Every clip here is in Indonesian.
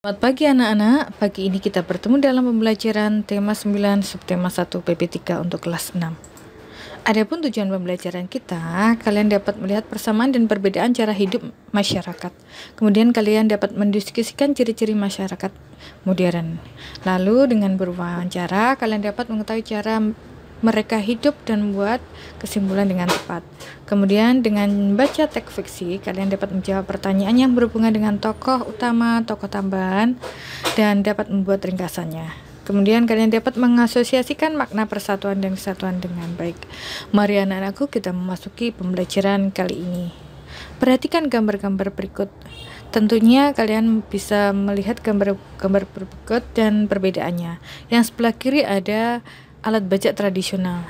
Selamat pagi anak-anak, pagi ini kita bertemu dalam pembelajaran tema 9 subtema 1 PP3 untuk kelas 6. Adapun tujuan pembelajaran kita, kalian dapat melihat persamaan dan perbedaan cara hidup masyarakat. Kemudian kalian dapat mendiskusikan ciri-ciri masyarakat modern. Lalu dengan berwawancara, kalian dapat mengetahui cara mereka hidup dan membuat kesimpulan dengan tepat. Kemudian dengan membaca teks fiksi, kalian dapat menjawab pertanyaan yang berhubungan dengan tokoh utama, tokoh tambahan, dan dapat membuat ringkasannya. Kemudian kalian dapat mengasosiasikan makna persatuan dan kesatuan dengan baik. Mari anak-anakku, kita memasuki pembelajaran kali ini. Perhatikan gambar-gambar berikut. Tentunya kalian bisa melihat gambar-gambar berikut dan perbedaannya. Yang sebelah kiri ada alat bajak tradisional.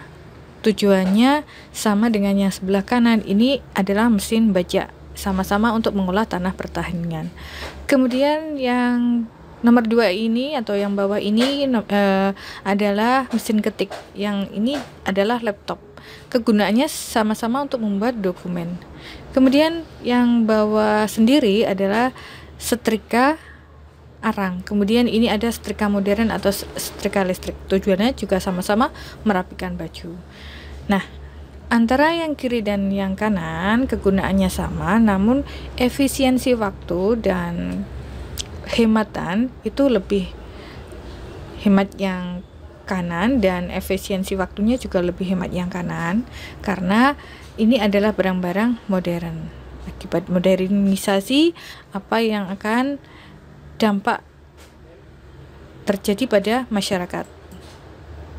Tujuannya sama dengan yang sebelah kanan. Ini adalah mesin bajak, sama-sama untuk mengolah tanah pertanian. Kemudian yang nomor 2 ini atau yang bawah ini adalah mesin ketik. Yang ini adalah laptop. Kegunaannya sama-sama untuk membuat dokumen. Kemudian yang bawah sendiri adalah setrika arang. Kemudian ini ada setrika modern atau setrika listrik. Tujuannya juga sama-sama merapikan baju. Nah, antara yang kiri dan yang kanan kegunaannya sama, namun efisiensi waktu dan hematan itu lebih hemat yang kanan, dan efisiensi waktunya juga lebih hemat yang kanan, karena ini adalah barang-barang modern. Akibat modernisasi, apa yang akan dampak terjadi pada masyarakat.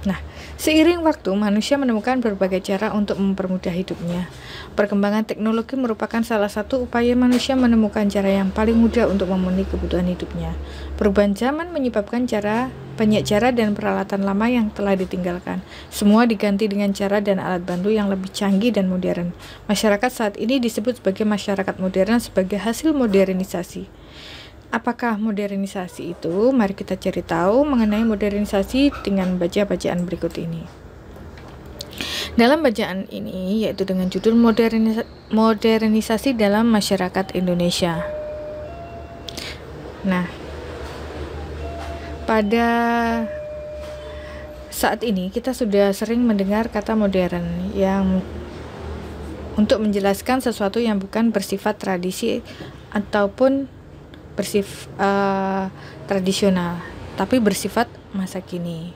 Nah, seiring waktu manusia menemukan berbagai cara untuk mempermudah hidupnya. Perkembangan teknologi merupakan salah satu upaya manusia menemukan cara yang paling mudah untuk memenuhi kebutuhan hidupnya. Perubahan zaman menyebabkan banyak cara dan peralatan lama yang telah ditinggalkan. Semua diganti dengan cara dan alat bantu yang lebih canggih dan modern. Masyarakat saat ini disebut sebagai masyarakat modern sebagai hasil modernisasi. Apakah modernisasi itu? Mari kita cari tahu mengenai modernisasi dengan baca bacaan berikut ini. Dalam bacaan ini, yaitu dengan judul modernisasi dalam masyarakat Indonesia. Nah, pada saat ini kita sudah sering mendengar kata modern yang untuk menjelaskan sesuatu yang bukan bersifat tradisi ataupun bersifat tradisional, tapi bersifat masa kini.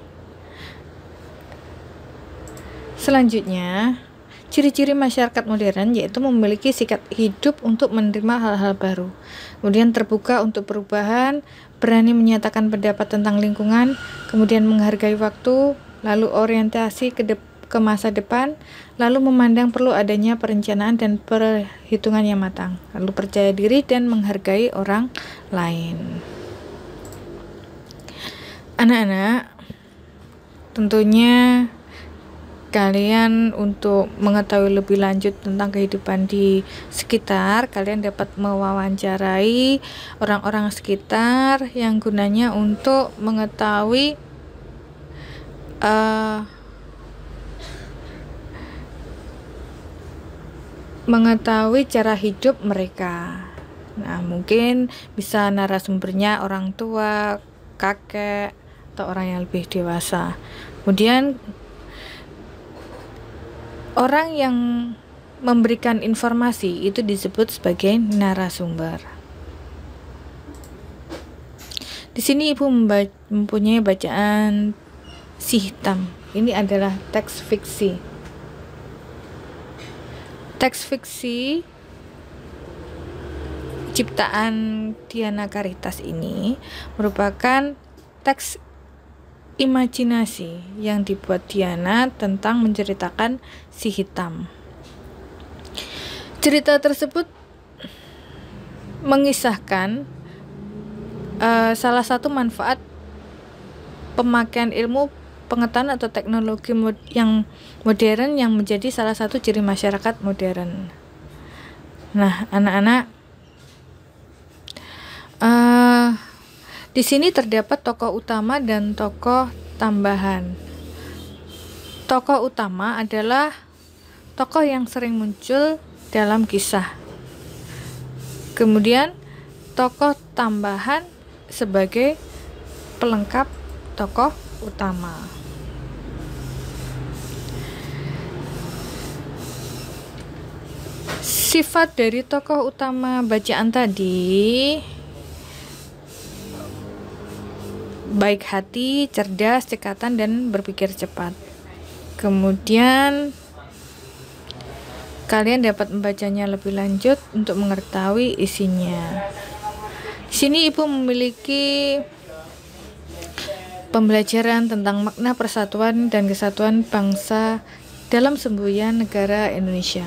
Selanjutnya, ciri-ciri masyarakat modern yaitu memiliki sikap hidup untuk menerima hal-hal baru, kemudian terbuka untuk perubahan, berani menyatakan pendapat tentang lingkungan, kemudian menghargai waktu, lalu orientasi ke masa depan, lalu memandang perlu adanya perencanaan dan perhitungan yang matang, lalu percaya diri dan menghargai orang lain. Anak-anak, tentunya kalian untuk mengetahui lebih lanjut tentang kehidupan di sekitar, kalian dapat mewawancarai orang-orang sekitar yang gunanya untuk mengetahui cara hidup mereka. Nah, mungkin bisa narasumbernya orang tua, kakek, atau orang yang lebih dewasa. Kemudian orang yang memberikan informasi itu disebut sebagai narasumber. Di sini Ibu mempunyai bacaan Si Hitam. Ini adalah teks fiksi. Teks fiksi ciptaan Diana Caritas ini merupakan teks imajinasi yang dibuat Diana tentang menceritakan Si Hitam. Cerita tersebut mengisahkan salah satu manfaat pemakaian ilmu pengetahuan atau teknologi yang modern yang menjadi salah satu ciri masyarakat modern. Nah, anak-anak, di sini terdapat tokoh utama dan tokoh tambahan. Tokoh utama adalah tokoh yang sering muncul dalam kisah. Kemudian tokoh tambahan sebagai pelengkap tokoh utama. Sifat dari tokoh utama bacaan tadi: baik hati, cerdas, cekatan, dan berpikir cepat. Kemudian kalian dapat membacanya lebih lanjut untuk mengetahui isinya. Di sini Ibu memiliki pembelajaran tentang makna persatuan dan kesatuan bangsa dalam semboyan negara Indonesia.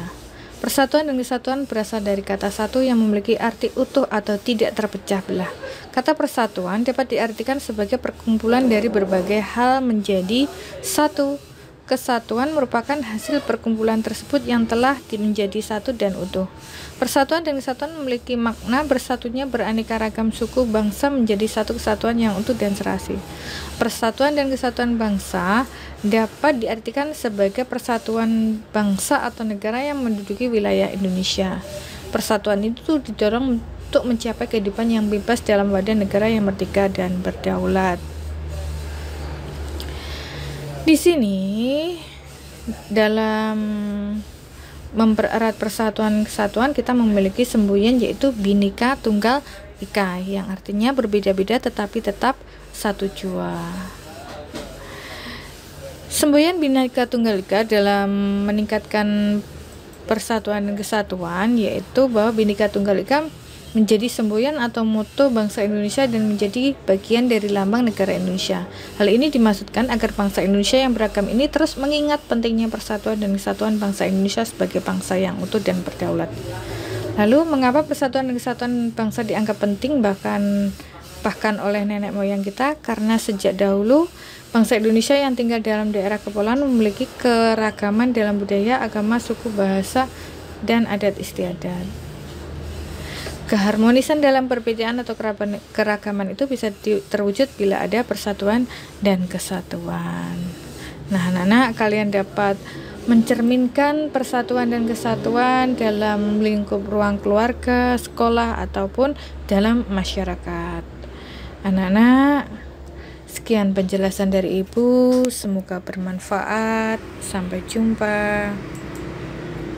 Persatuan dan kesatuan berasal dari kata satu yang memiliki arti utuh atau tidak terpecah belah. Kata persatuan dapat diartikan sebagai perkumpulan dari berbagai hal menjadi satu. Kesatuan merupakan hasil perkumpulan tersebut yang telah menjadi satu dan utuh. Persatuan dan kesatuan memiliki makna bersatunya beraneka ragam suku bangsa menjadi satu kesatuan yang utuh dan serasi. Persatuan dan kesatuan bangsa dapat diartikan sebagai persatuan bangsa atau negara yang menduduki wilayah Indonesia. Persatuan itu didorong untuk mencapai kehidupan yang bebas dalam wadah negara yang merdeka dan berdaulat. Di sini dalam mempererat persatuan kesatuan kita memiliki semboyan yaitu Bhinneka Tunggal Ika yang artinya berbeda-beda tetapi tetap satu jua. Semboyan Bhinneka Tunggal Ika dalam meningkatkan persatuan dan kesatuan yaitu bahwa Bhinneka Tunggal Ika menjadi semboyan atau moto bangsa Indonesia dan menjadi bagian dari lambang negara Indonesia. Hal ini dimaksudkan agar bangsa Indonesia yang beragam ini terus mengingat pentingnya persatuan dan kesatuan bangsa Indonesia sebagai bangsa yang utuh dan berdaulat. Lalu, mengapa persatuan dan kesatuan bangsa dianggap penting bahkan oleh nenek moyang kita? Karena sejak dahulu bangsa Indonesia yang tinggal dalam daerah kepulauan memiliki keragaman dalam budaya, agama, suku, bahasa, dan adat istiadat. Keharmonisan dalam perbedaan atau keragaman itu bisa terwujud bila ada persatuan dan kesatuan. Nah, anak-anak, kalian dapat mencerminkan persatuan dan kesatuan dalam lingkup ruang keluarga, sekolah, ataupun dalam masyarakat. Anak-anak, sekian penjelasan dari Ibu, semoga bermanfaat. Sampai jumpa.